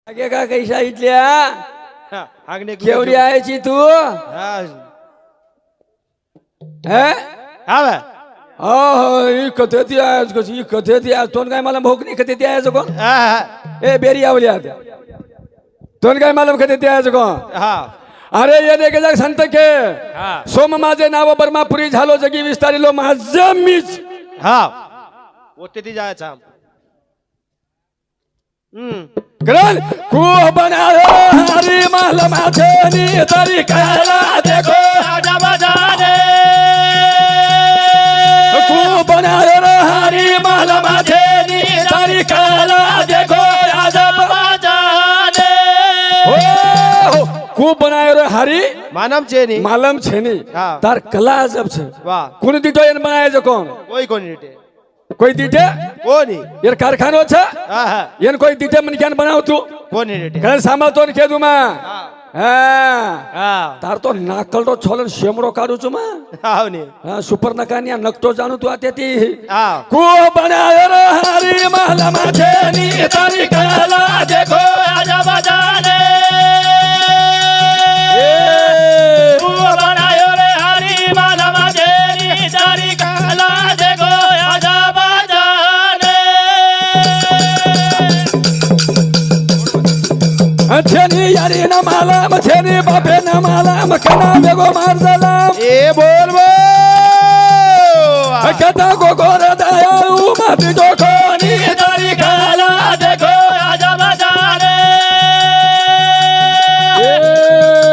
आगे का कैसा इथल्या आगने केवढी आहेची तू हे आवे हो ही कथेती आहे कशी ही कथेती आहे तोन काय मला भोक नाही कथेती आहे कोण ए बेरी आवली आता तोन काय मला कथेती आहे कोण हा अरे ये देखे जाग संत के हा सोम माझे नाव बर्मापुरी झालो जगी विस्तारिलो माझं मीच हा होते ती जायचा करण को बनायो हरी महल माझे नी तरी काला देखो राजा बजाने को बनायो रे हरी महल माझे नी तरी काला देखो राजा बजाने हो को बनायो रे हरी मानम चेनी मालम छेनी हाँ। तार कला अजब छे वाह कोण दिटो एन बनायो कोण कोई कोनी रीटे कोई दिटे कोनी यार कारखानो छे हा हा एन कोई दिटे मन क्यान बनाव तू कोनी रीटे करण सामा तो के दुमा હા હા તાર તો નાકલડો છોલન શેમડો કાઢું છું માં આવની હા સુપર નકાની નકતો જાણું તું આ તેથી હા કો બનાયો રે હરી મહલમાં છે ની તારી કલા દેખો રાજા બજાને તું બનાયો રે હરી માલમાં જેની તારી કલા દેખો રાજા બજાને છેની યારી ના માલામ છેની બાપે ના માલામ કના બેગો માર જલામ એ બોલ કતા ગોગોર દયાળુ માટી જોખોની તારી કલા દેખો રાજા બજાને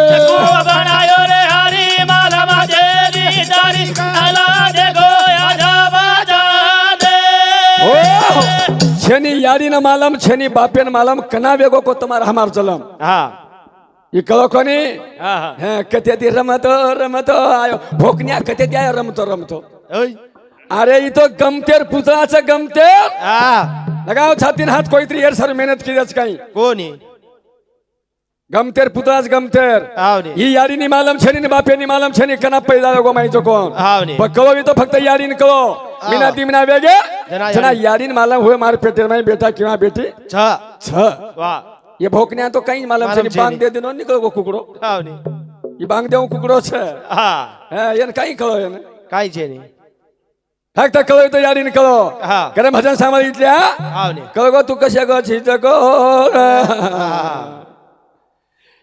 તું બનાયો રે હરી માલમાં જેની તારી કલા દેખો રાજા બજાને છેની યારી ના માલમ છેની બાપે ના માલમ કના બેગો કો તમાર હમાર જલમ હા ઈ કળો કોની હા હા હે કતેતી રમતો રમતો આયો ભોકન્યા કતેતી આયો રમતો રમતો ઓય अरे ये तो गमतेर पुतळाचं गमतेर હા लगाव छातीन हात कोईतरी एर सर मेहनत केल्याच काही કોની गमतेर पुतळाच गमतेर આવની ही याडीनी मालम छेनी बापेनी मालम छेनी कना पैदा गो माहिती कोण આવની पण कळो तो फक्त याडीन कळो मिना दिमना वेगे जना जना याडीन मालम होय मार पेटेर माई बेटा किंवा बेटी છ छ વાહ ये भोकन्या तो काही मालम मालम छेनी छेनी. बांग दे दिनो निकळ गो कुकड़ो આવની ये बांग देऊ कुकड़ो छे હા हे येन काही कळो येन કાઈ છે ની फक्त कळो तो याडीन कळो हा करे भजन सांभाळितल्या આવની कळ गो तू कशा गो छिच गो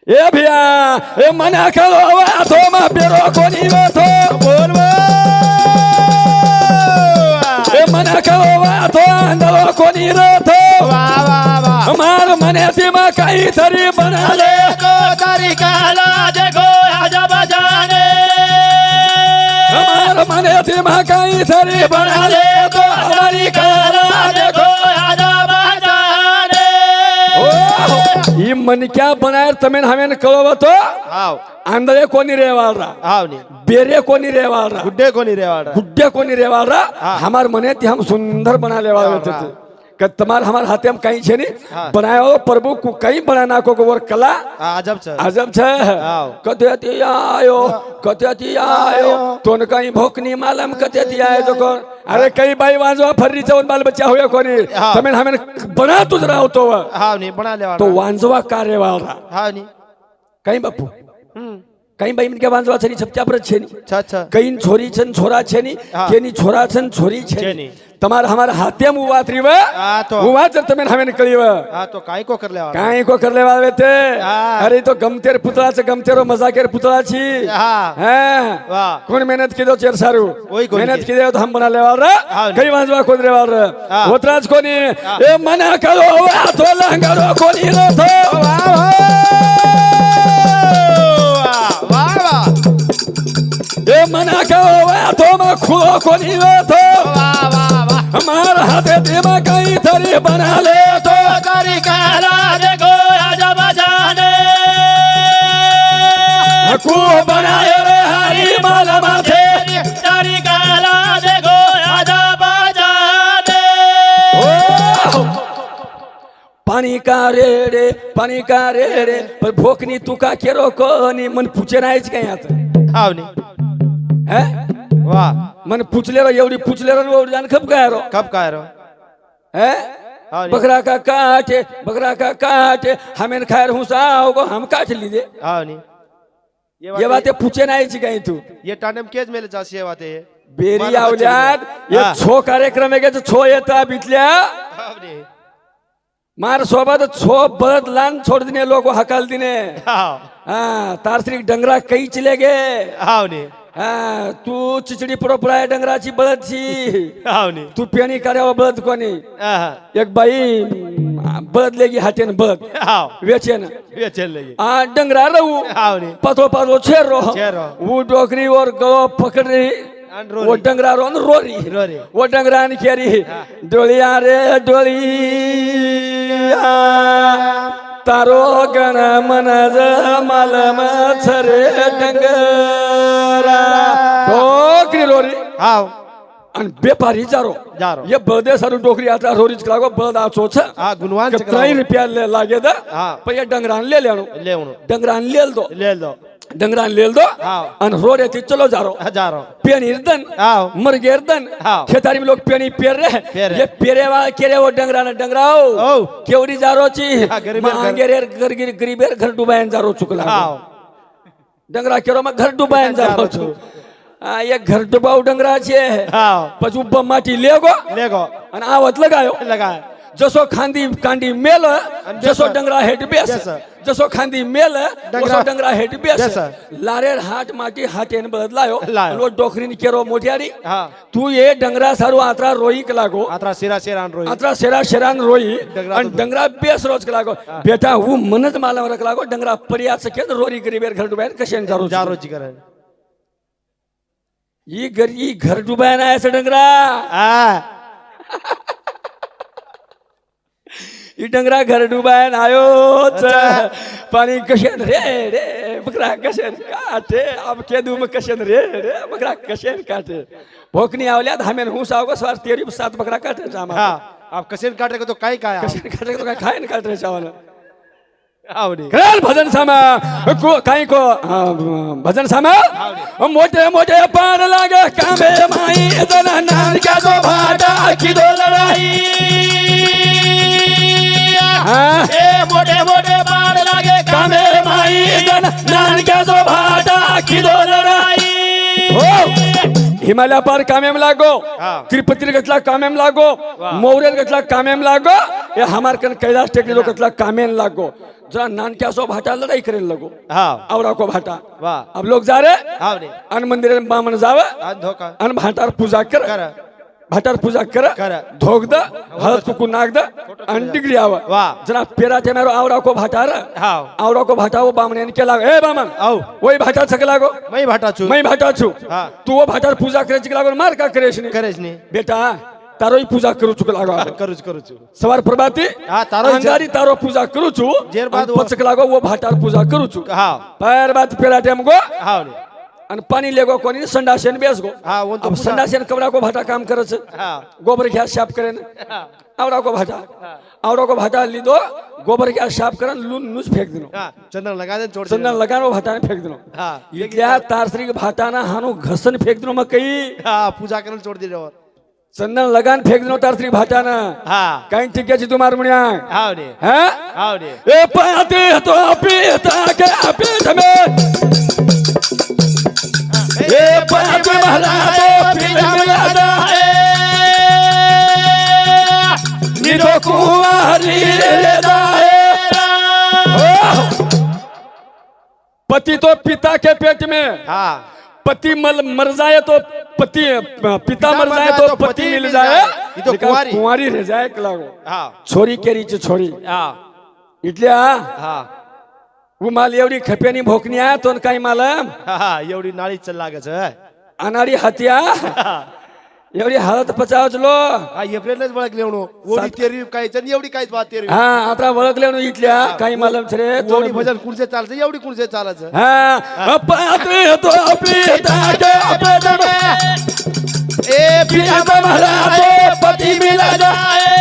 ए भिया ए मना कळो वाथो मा पेरो कोणी वाथो બોલ ए मना कळो वाथो अंदलो कोणी रथो વાહ વાહ વાહ मार मने ती मा काही तरी बनाले देखो तारी कला देखो राजा बजाने मार मने ती मा काही तरी बनाले तो हमारी कला देखो राजा बजाने ई मन क्या बनायर तमेन हमेन कळवतो આવ आंधळे कोणी रेवाळरा આવની बेरे कोणी रेवाळरा ગુડ્ડે કોની રેવાડા गुड्डे कोणी रेवाळरा हाँ। हमार मने ती हम सुंदर बना लेवा हाँ, थे हाँ। कि तुम्हार हमार हाथे हम कहीं छे नहीं हाँ। बनायो प्रभु को कहीं बनाना को और कला અજબ છે अजब छे हाँ। कतेती आयो तोन कहीं भोकनी मालम कतेती आयो जो कोण अरे कई बाई वांजवा फर्री चवन बाल बच्चा होया कोणी हाँ। तमेन हमेन बना तुझ राव तो આવની બના तो લેવાડા वांजवा कार्यवाळरा આવની कहीं बापू कहीं बाई मन के वांजवा छनी छपचापर छेनी છ છ कई छोरी छन छोरा छेनी हाँ। केनी छोरा छन छोरी छेनी छेनी। તમાર हमार हाथे मुवातरी व આ તો मुवात તમે हमेन कळीव આ તો કાઈ કો કર લેવાડા काई को करले वावे ते हाँ। अरे तो गमतेर पुतळाचं गमतेरो मजाकेर पुतळाची હા हां વાહ कोण मेहनत किदो चेर सारू ओय कोणी मेहनत की. किदो तो हम बना लेवार हाँ। कई वाजवा कोण रेवार हाँ। होतराज कोणी ए मना करो तो लंगरो कोणी रथो વાહ વાહ વાહ ए मना करो तो मा खुलो कोणी रथो વાહ વાહ વાહ हमार हाथे दिमा कहीं तरी बना ले तो તારી કલા देखो राजा बजाने को बनायो रे हरी माल माथे तारी कला देखो राजा बजाने पाणी का रे रे पण भोकनी तुका केरो कोणी मन पुचे नाहीच काय आता આવની हे વાહ मन पुचलेरो एवढी पुचलेरो एवढी जाण खप काय रो કબ કાયરો हे हाँ, बकरा का काटे बकरा का काटे हमें खैर हुसाओ को हम काट लीजिए हाँ नहीं ये बातें पूछे नहीं ची कहीं तू ये टाइम केज मेले जासी बातें ये बेरी आवल्यात ये हाँ. छो कार्यक्रम आहे का छो येता बितल्या हाँ नहीं मार सोबत छो बरत लान छोड़ दिने लोगो हकाल दिने हाँ हाँ तारसरी डंगरा कई चले गए हाँ नहीं हाँ तू चिचडी पुरोपुराय डंगराची बळद छी हाँ नहीं तू पेणी करावं बळद कोणी हाँ एक बाई बळद लेगी हाटेन बळद हाँ वेचेन ये चल रही आ डंगरा रहू हाँ नहीं पतो पतो छेरो छेरो. वो डोकरी और गो पकड़ रही आणि रोरी. वो डंगरा रोन रोरी रोरी. वो डंगरा ने केरी डोलिया रे डोलिया तारो गण मनज मलम छरे डंगरा डोकरी रोरी हाँ आणि बेपारी जारो जारो. ये बळदे सारू डोकरी आता रोरीच लागो बळद आचो छ हाँ गुणवान के 3 रुपया लागे दा हाँ पण ये डंगरान ले लेनो ले उनो डंगरान लेल दो ले लो डंगरान लेल दो हाँ आणि रोड येते चलो जारो हजारों पेनी इर्दन हाँ मरगे इर्दन हाँ. खेतारी में लोग पेनी पेर रहे पेर रहे. ये पेरे वाला केरे वो डंगरान डंगराओ ओ केवडी जारो ची हाँ, गरीबेर घर. मांगेरेर गरीबेर घर डुबायन जारो चुकला हाँ डंगरा केरो में घर डुबायन जारो छु आ ये घर डुबाऊ डंगरा छे हाँ पछू बमाटी लेगो ले गो आणि आवत लगायो लगा जसो खांदी कांडी मेल जसो डंगरा हेड बेस बेस. जसो खांदी मेल जसो डंगरा हेड बेस बेस. लारेर हाट माटी हाटेन बदलायो लायो. आणि वो डोकरीन केरो मोठ्यारी हाँ तू ये डंगरा सारू आत्रा रोई के लागो आत्रा सिरा सिरान रोई आत्रा शेरा शेरान रोई डंगरा आणि तो- डंगरा बेस रोज के लागो बेटा वो मनज माला रख लागो डंगरा परिया सके रोरी गरीबेर घर डुबायन कशेन जारो जारो चिकर ई घर डुबायन आहे असं डंगरा हाँ ई डंगरा घर डुबायन आयोच पाणी कशेन रे रे बकरा कशेन काटे अब केदू में कशेन रे रे बकरा कशेन काटे भोकनी आवल्यात हमें हूं साव को स्वार तेरी 7 बकरा काटे जामा हाँ आप कसेन काटे को तो काई काय कशेन काटे तो काय खाय न काटे चावल आवडी करेल भजन सामा को काही को भजन सामा मोठे मोठे पार लागे कामे माई दन नान का जो भाटा की दो लड़ाई ए मोठे मोठे पाड लागे कामे माई दन नान का जो भाटा की दो लड़ाई हो हिमालय पार कामेम लागो हाँ. तिरुपति गतला कामेम लागो मौर्य गतला कामेम लागो ये हमार कन कैलाश टेकरी लोग गतला कामेन लागो जरा नानक्या सो भाटा लड़ाई करे लगो हाँ आवड़ा को भाटा वाह अब लोग जा रहे आवडी अन मंदिर में बामन जावे आज धोका अन भाटार पूजा कर कर भाटार पूजा कर कर. धोक द हळद कुकू नाग द अन डिग्री आवा वाह. जरा पेरा ते मेरो आवड़ा को भाटार हाँ आवड़ा को भाटा वो बामन के लाग ए बामन आओ वही भाटा छक लागो मैं भाटा छु मैं भाटा छु हाँ. तू वो भाटार पूजा करे छक लागो मार का करेश नहीं करेज नहीं बेटा तारो ही पूजा करू चुक लागो करूच करूच सवार प्रभाती हाँ, तारो ही अंगारी तारो पूजा करू छु जेर बाद अन पचक लागो वो भाटार पूजा करू छु हाँ पैर बात पेरा टेम गो आवडी आणि पाणी लेगो कोणी संडासेन बेस गो हाँ वो तो अब पूरा संडासेन कबरा को भाटा काम करच हाँ गोबर घ्या साफ करेन हाँ आवड़ा को भाटा आवड़ा को भाटा लीदो गोबर घ्या साफ करन लून नुस फेक दिनो हाँ चंदन लगा दे छोड़ चंदन लगानो भाटा ने फेक दिनो हाँ इतल्या तारसरी भाटा ना हानो घसन फेक दिनो मकई हाँ पूजा करने छोड़ दे और चंदन लगान फेक दिनो तारसरी भाटा ना हाँ काही टिक्याची तुम्हार मुनिया आवडी हैं आवडी ए पाते तो पीता के पीठ में ए पाते महला तो पीठ में आदा निदो कुंवारी रे दाएरा पति तो पिता के पेट में हाँ पति मर जाए तो पति पिता मर जाए तो पति मिल जाए ये तो लेकिन कुंवारी. कुंवारी रह जाए लागो हाँ छोरी केरीची छोरी हाँ इतल्या हाँ वो माल एवढी खपेनी भोकनी आहे तो काही मालम हाँ एवढी नाळी चल लागच अनाडी हत्या एवढी हळद पचावचलो हा एप्रिलच ओळखले म्हणून ओढी तेरी काय चल एवढी काहीच बात तेरी हा आता ओळखले ना इथल्या काही मालम रे एवढी भजन कुणसे चालतं एवढी कुणसे चालायचं हा पात्र तो पिता के पेट में ए पिता मरा तो पति मिला जाए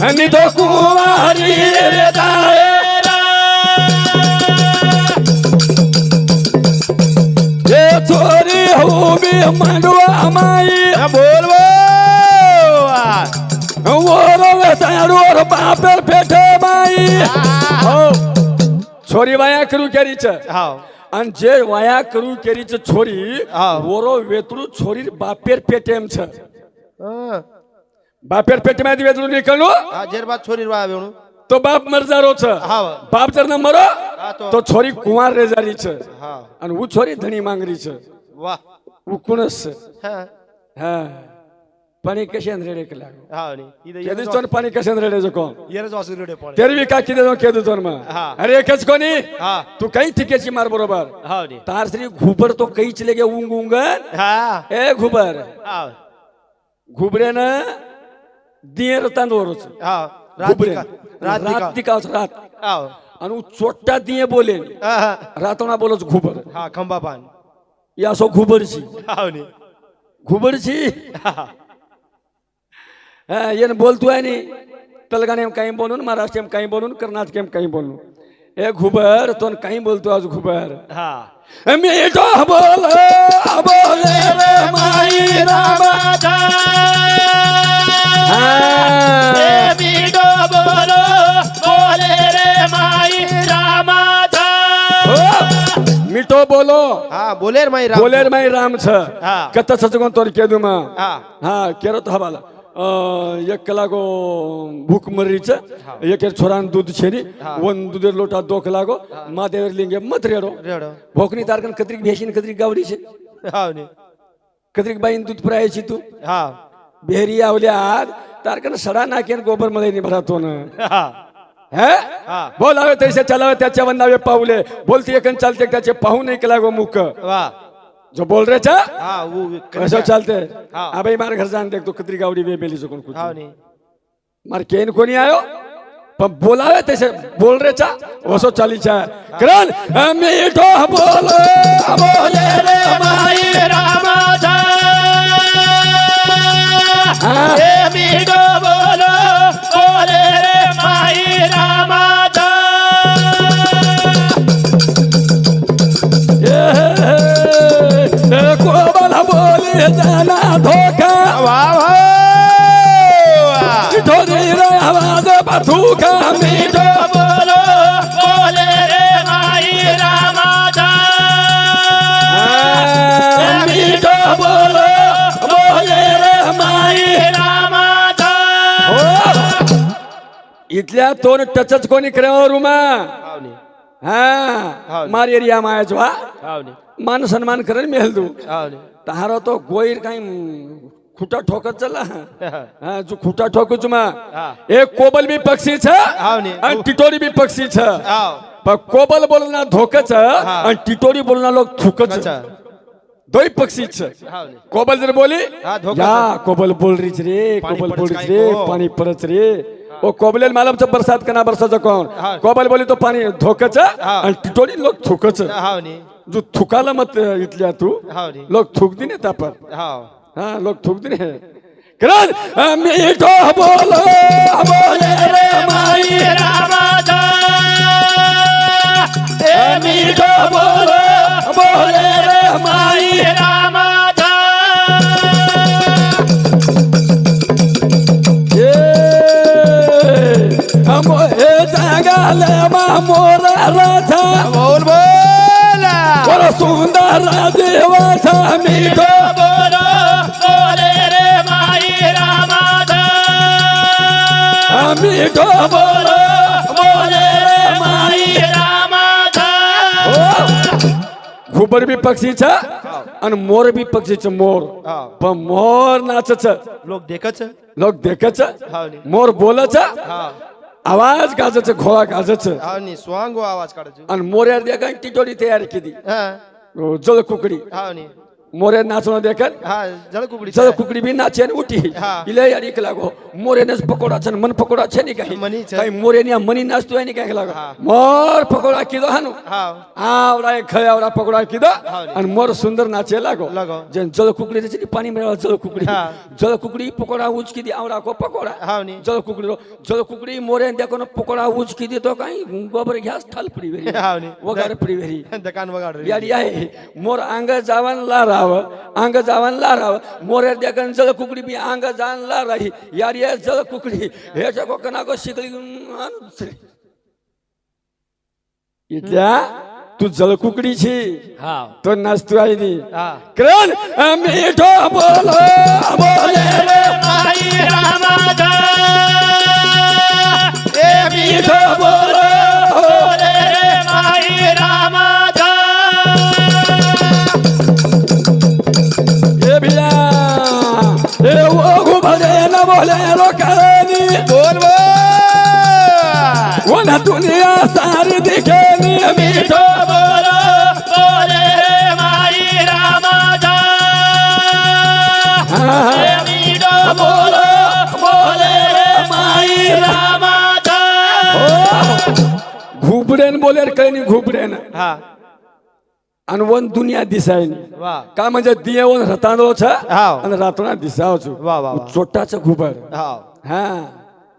अनि तो कुंवारी रे दाएरा ये छोरी हो भी मंडवा माई बोल સાડોર બાપેર પેઠે માઈ હો છોરી વાયા કરું કેરી છે હા અને જે વાયા કરું કેરી છે છોરી હા. વોરો વેતરું છોરી બાપેર પેટે એમ છે હા બાપેર પેટે માંથી વેતરું નીકળ્યું આ જેર બાદ છોરી વા આવ્યો તો બાપ મરજારો છે હા બાપ જર મરો હા તો છોરી કુંવાર રેજારી છે હા અને હું છોરી ધણી માંગરી છે વાહ હું કુણસ છે હા હા પાણી કશે રેડે કે લાગો હા ની ઈ કેદી તો પાણી કશે રેડે છે કોણ યર જ વાસુ રેડે પડે તેરવી કાકી દે કેદું તોર માં હા. અરે એક જ કોની હા તું કઈ ઠીકે છે માર બરોબર હા ની તાર શ્રી ઘુબર તો કઈ ચલે ગયા ઊંઘ ઊંઘન હા એ ઘુબર હા ઘુબરે ને દિયર તાંદોરો છે હા ઘુબરે રાત રાત દિકાવ છે રાત હા અને હું ચોટ્ટા દિયે બોલે હા રાતોના બોલો છે ઘુબર હા ખંભા પાન યા સો ઘુબર છે હા ની ઘુબર છે હા હા એને બોલતું હોય નહીં તેલંગાણા એમ કहीं બોલું મહારાષ્ટ્ર એમ કहीं બોલું કર્ણાટક એમ કहीं બોલું એ ઘુબર તો કहीं બોલતું આજ ઘુબર હા મીઠો બોલે બોલે રે માઈ રામા એ બીડો બોલો બોલે રે માઈ રામા મીઠો બોલો હા બોલેર માઈ રામ બોલેર માઈ રામ છે હા. કત સચગોન તોર કેદું માં હા હા કેરો તો હવાલ એક કલાકો ભૂખ મરી છે એક છોરાન દૂધ છેરી હા. વન દૂધેર લોટા 2 કલાકો મહાદેવ લિંગે મત રેડો રેડો ભોકની તારકન કતરીક ભેસીને કતરીક ગાવડી છે હા ની કતરીક બાઈન દૂધ ભરાય છે તું હા બેહરી આવल्या तारकन सडा नाकेन गोबर मध्ये नाही भरातो ना હા है હા बोलावे तैसे चलावे त्याच्या वंदावे पाऊले बोलती एकन चालते त्याचे पाहू नाही केला गो मुख વાહ जो बोल रे चा હા वो कैसे चलते हाँ. आ भाई मारे घर जान देख तो कतरी गावडी वे बेली सकून कुछ હા ની मार केन कोणी आयो पण बोलावे तैसे बोल रे चा वसो चाली चा करण मीठो बोले बोले रे માઈ રામા એ બીડો બોલો બોલે રે માઈ રામા कोबल बोले जाना धोखा વાહ વાહ ढोरी रे आवाज बथूका मीठो બોલો બોલે રે માઈ રામા मीठो बोलो बोले रे माई રામા इथल्या तोन टचच कोणी करावं रुमा હાવ ની हा मार एरिया माया जो હાવ ની मान सन्मान करेल मेल दू હાવ ની तारो तो गोईर काही खुटा ठोकत चला હા हा जो खुटा ठोकूच मा હા एक कोबल बी पक्षी छ હાવ ની आणि टिटोरी बी पक्षी छ હાવ पण कोबल बोलना धोकच आणि टिटोरी बोलना लोक थुकच अच्छा दोई पक्षी छ હાવ ની कोबल जर बोली हा, धोका या कोबल बोल रीच रे पाणी कोबल पडच बोल काय रे गो? पाणी पडच रे ओ कोबलेल मालमचं बरसात कना बरसाचं कोण हा. कोबल बोली तो पाणी धोकच हा. आणि टिटोरी लोक थुकच હાવ ની जो थुकाला मत इथल्या तू હાव ની लोक थुक दिने तापर હાव हा लोक थुक दिने कारण मीठो बोलो बोले रे माई રામા એ मीठो बोलो बोले रे माई રામા हम हे जागाले मा मोरा राजा બોલ બોલા वर सुंदर देवाचा मीठो બોલો બોલે રે માઈ રામા मीठो बोलो બોલે રે માઈ રામા घुबर बी पक्षीचा आणि मोर बी पक्षीच मोर હાવ पण मोर नाचच લોક દેખત છે लोक देखच હાવ ની मोर बोलच હાવ आवाज गाजच घोळा गाजच હાવ ની સ્વાંગો आवाज काढજો आणि मोऱ्यार देखा टिटोडी तयार केली હા जळ कुकडी હાव ની मोऱ्या नाचणं देखन હા જળ કુકડી जळ कुकडी बी नाचे आणि उठी हा. इले यार एक लागो मोरेनेच पकोडा छन मन पकोडा छे नि काही मनी छे. काही मोरेनिया मनी नाचतो आणि काय लागो हा. मोर पकोडा किदो हानु હાવ आवडा खयावडा पकोडा किदो हा. आणि मोर सुंदर नाचे लागो लागो. जे जळ कुकडी त्याची पाणी मिळालं जळ कुकडी हा. जळ कुकडी पकोडा उचकी दी आवडा को पकोडा હાવ ની जळ कुकडी मोरे देखो पकोडा उचकी देतो काही गोबर घ्यास थाल पडी वेरी હાવ ની वगार पडी वेरी દકાન વગાડ याडी आहे मोर अंग जावन लारा लाराव अंग जावन लाराव मोरे देखन जळ कुकडी बी अंग जान लाराही यार ये जळ कुकडी हे जगो कना को शिकली दुसरी इथल्या तू जळ कुकडी छी हा तो नाचतो आहे नी हा करण मीठो बोलो बोले रे माई रामाचा ए मीठो बोलो बोले रे माई रामाचा ए भिया ए वो गुबरे न बोले रो करनी बोल बोल वो ना दुनिया सारी दिखेनी मीठो बोलो बोले रे माई रामाचा ए मीठो बोलो बोले रे माई रामाचा घुबडेन बोले कळनी घुबडेन हा आणि वन दुनिया दिसायनी वा का म्हणजे दिये वन रतांदो छ हाव. आणि रातना दिसाव छु वा, वा, वा. छोटाच घुबड हा हा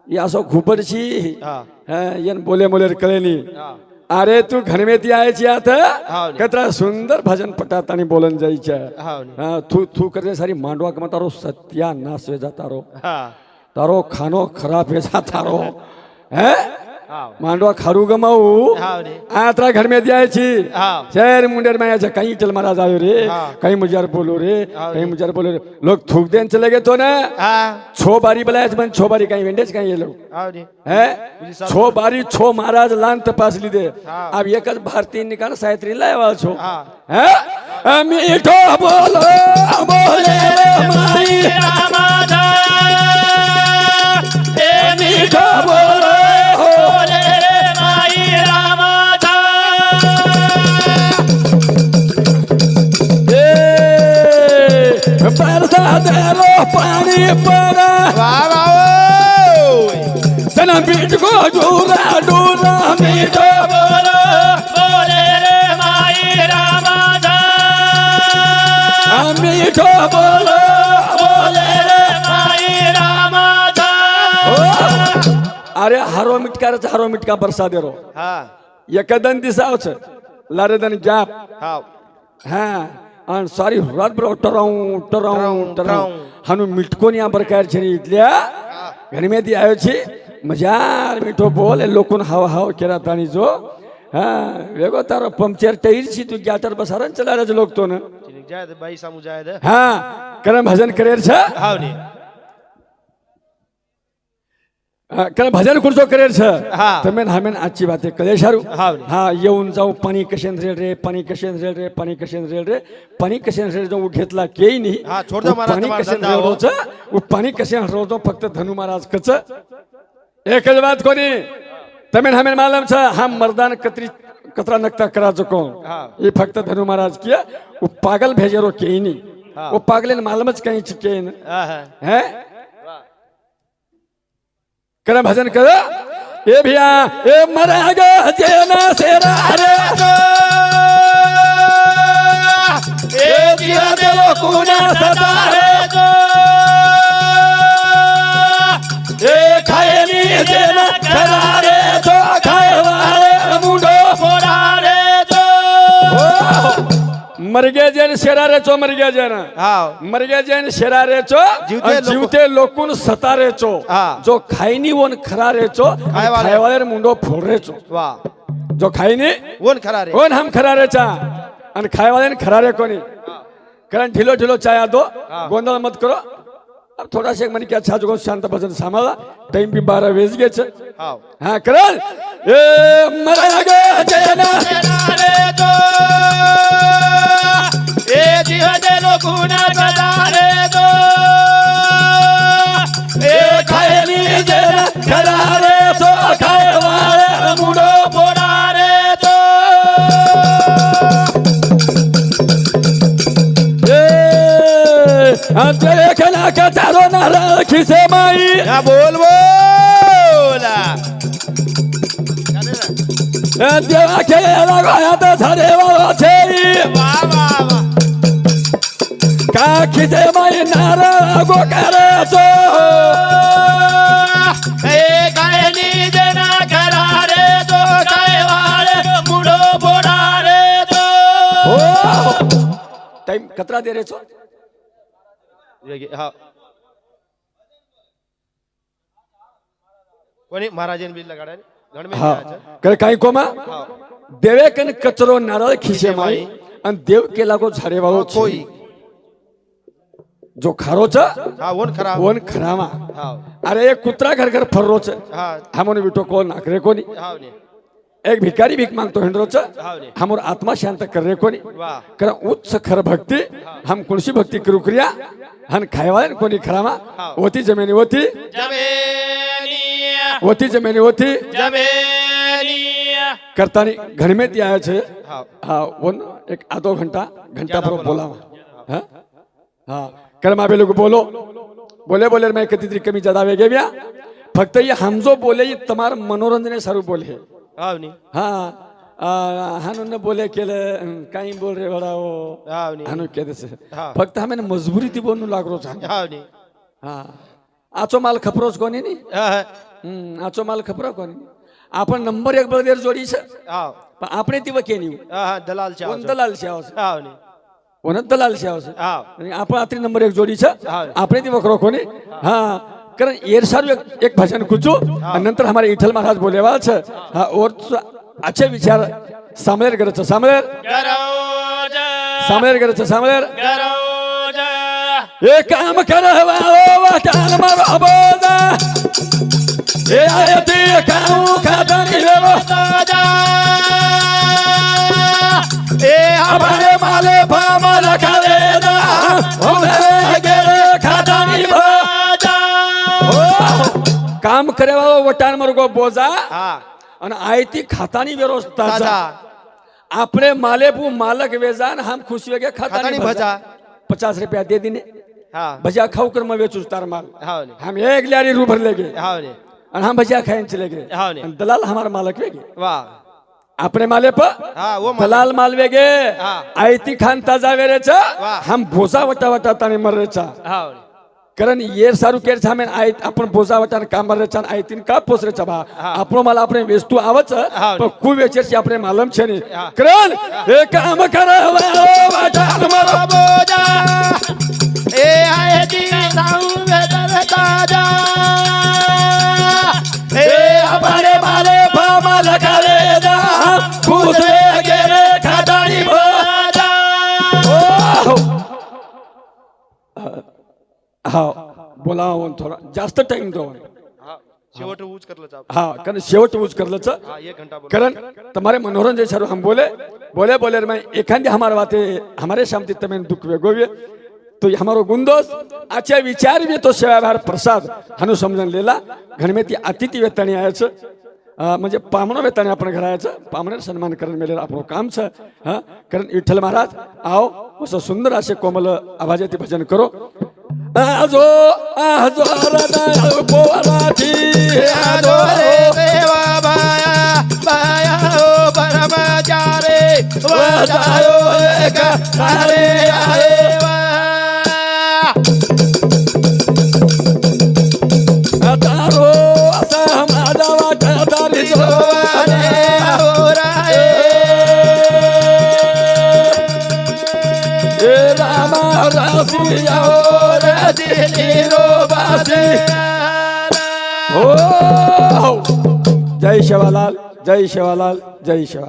या असो घुबडची हा हा येन बोले बोले कळनी हा अरे तू घनमेती यायची आता हाव नी. कतरा सुंदर भजन पटात आणि बोलन जायच्या हाव नी. हा थू थू करते सारी मांडवा कमा तारो सत्यानाश हो जाता रो हा तारो खानो खराब हो जाता रो है हाव मांडवा खारू गमाऊ हाव नी. आत्रा घर में दियाची हाव शहर मुंडेर में आया कहीं चल मारा जाओ रे हाँ। कहीं मुजार बोलो रे हाँ। कहीं मुजार बोलो रे लोग थूक देन चले गए तो ना हा छो बारी बलायच मन छो बारी कहीं वेंडेज कहीं ये लोग हाव नी. है छो बारी छो महाराज लान तपास ली दे हाँ। अब एकच भारतीय निकाल सायत्री लायवा छो हा है मीठो बोलो बोले रे माई रामाचा ए मीठो बोलो बोले रे माई रामाचा बरसा दे रो पानी पड़ा वा वा तना बीच को डूरा डूरा मीठो बोलो बोले रे माई रामाचा मीठो बोलो बोले रे माई रामाचा अरे हारो मिटका बरसा दे रो हा एकदन दिसावच लारेदन गॅप हाव हा आणि सारी रात बरो टराऊ टराऊ टराऊ हानु मिटकोन या प्रकार छे इतल्या घरमेती आयो छे मजार मिठो बोल लोकून हाव हाव केरा ताणी जो हा वेगो तारो पंक्चर टायर छी तू ग्याटर बसारन चला रे लोक तो न जायद बाई सामू जायद हा करम भजन करेर छ हाव नी करम भजन कुरचो करेर छ हा. तमेन हमेन आजची बाते कलेशारू हाव नी. हा येऊन जाऊ पाणी कशेन रेल रे पाणी कशेन रेल रे पाणी कशेन रेल रे पाणी कशेन रेल जो घेतला केही नाही हा, छोड़ दो महाराज, पाणी तुम्हारा कशेन धंदा रेल हो. रोच पाणी कशेन रोजो फक्त धनु महाराज कच एकच बात कोणी तमेन हमेन मालम छ हम मर्दान कतरा नक्ता करा चुको हा. ये फक्त धनु महाराज किया वो पागल भेजेरो केही नहीं हा. वो पागलेन मालमच काही चिकेन हा हा है कर भजन कर ए भिया ए मरागा जेना सेरा रे ए जिया देलो कुना सतारे जो ए खायनी देना करारे जो खाए वाले मुंडो फोड़ारे जो मर गए जैन शेरा रे चो मर गया जैन हाव मर गया जैन शेरा रे चो जीवते लोक- जीवते लोकुन सता रे चो हा. जो खाईनी वन खरा रे चो खायवाले- खायवाले मुंडो फोड़ रे चो वाह जो खाईनी वन खरा रे वन हम खरा रे चा आणि खायवाले खरा रे कोणी कारण ढिलो ढिलो चाया दो हा. गोंधळ मत करो अब थोड़ा से मन क्या अच्छा जो शांत भजन सांभाळा टाइम भी 12 वेज गेच हाव हा करल ए मरागा जेना करारे जो ए जिया देलो कुना करारे जो ए खायनी देना करारे जो खाए वाले मुंडो फोड़ारे जो देखला का चारो नारळ खिसे माई या बोल बोला देवा खेळा गोयात झाडे वाचे वाह वाह वाह का खिसे माई नारळ गो करायचो ए गायनी देना करारे जो काय वाले मुडो फोड़ारे जो टाइम कतरा दे रे छो हा कोणी महाराजांनी बिल लगाडा गणमें हा करे काही कोमा देवे कन कचरो नारळ खिसे माई आणि देव केला गो झाडे वाळो कोई जो खारोच हा वोन खरा वन खरामा हा अरे एक कुत्रा घर घर फर्रोच हा हमोन बिटो कोण नाकरे कोणी हा ने एक भिकारी भीक मांगतो हिंडरोच हा ने हमोर आत्मा शांत कर रे कोणी वाह कारण उच्च खर भक्ती हम कुणशी भक्ती करू क्रिया हन खायवान कोणी खरामा होती जमिनी होती होती जमिनी होती करतानी घणमेत आया छे हा वन एक आधो घंटा पर बोलावा हा हा कर माबे लोग बोलो बोले बोले मैं किती कमी ज्यादा वेगे व्या फक्त ये हम जो बोले ये तमार मनोरंजन सारू बोले हा ने हा हानून बोले केलं काही बोल रे बडा ओ हा ने हानू केदस हा फक्त हमें मजबुरी ती बोलू लागरो हा ने हा आचो माल खपरोच कोणी नी हा आचो माल खपरो कोणी आपण नंबर 1 बळदेर जोडी छे हा पण આપણે ती વકેની હા દલાલ છે કોણ દલાલ છે આવશે હા ને કોણ દલાલ છે આવશે હા અને આપણે આત્રી નંબર 1 જોડી છે હા. આપણે ती વકરો कोणी हा कारण येरसारू एक भजन कुचू आणि नंतर हमारे विठ्ठल महाराज बोलेवा छे हा और अच्छे विचार सामलेर करे छे सामलेर सामलेर करे छे सामलेर एक काम करवा ओ वाटाल मारो अबोदा ए आयती काम खातानी व्यवस्था એ हमारे माले फामा लखावे दा होवे गेले खातानी भजा काम करे वालो वटान मरगो बोजा હા અને આયતી ખાતાની વ્યવસ્થા છે તાજા આપણે માલેપુ માલક વેજાન हम खुशी वेगे खातानी ખાતાની भजा ભજા 50 रुपया दे दीने હા भजिया खाऊ कर मैं बेचू तार माल હા ને हम एक ल्यारी रू भर लेगे હા ने और हम भजिया खाए चले गए હા ને અને दलाल हमारा मालक वेगे વાહ अपने माले पर હા वो दलाल माल वेगे हाँ. आयती खान ताजा वेरेचा वाह. हम भोजा वटा वटा ताने मरेचा હા कारण ये सारू केर छामेन आय आपण भोजा वटान काम मरेचा आयतीन का पोसरेचा बा हाँ. आपणो माल આપણે વેચતું આવच हाँ. પણ કુ વેચે છે આપણે માલમ છે ને हाँ. કરણ એ કામ કરવા વટાન મારો બોજા એ આયતી સાઉ વેતર તાજા એ અમારે માલે ફામા લખાવે દા ખુશે ગેરે ખાતાની ભજા हा बोलावं थोडा जास्त टाइम दो હા शेवट ऊच करलं चाप हा कारण शेवट यूज करलंच હા 1 घंटा बोल कारण तुम्हारे मनोरंजन सारू हम बोले बोले बोले मैं एखादी हमारे बाते हमारे शामती तमें दुख वेगोवे तो ये हमारो गुंदोस आजच्या विचार में तो सेवाभार प्रसाद हनु समजन लेला घणमेती अतिथी वेतणी आयचं म्हणजे पामणो वेतणी आपण घरायचं पामणे सन्मान करण मेलेलं आपलं काम छ हा कारण विठ्ठल महाराज आओ असं सुंदर असे कोमल आवाजाती भजन करो आजो आजो रदा पोराठी आजो देवा बाया बाया ओ परमचारे वाजायो एक अरे आए तारो असा माझा वाटा तारी जोवाने हे रामा रासी आओ दिली रोबासी हो जय शिवालाल जय शिवालाल जय शिवा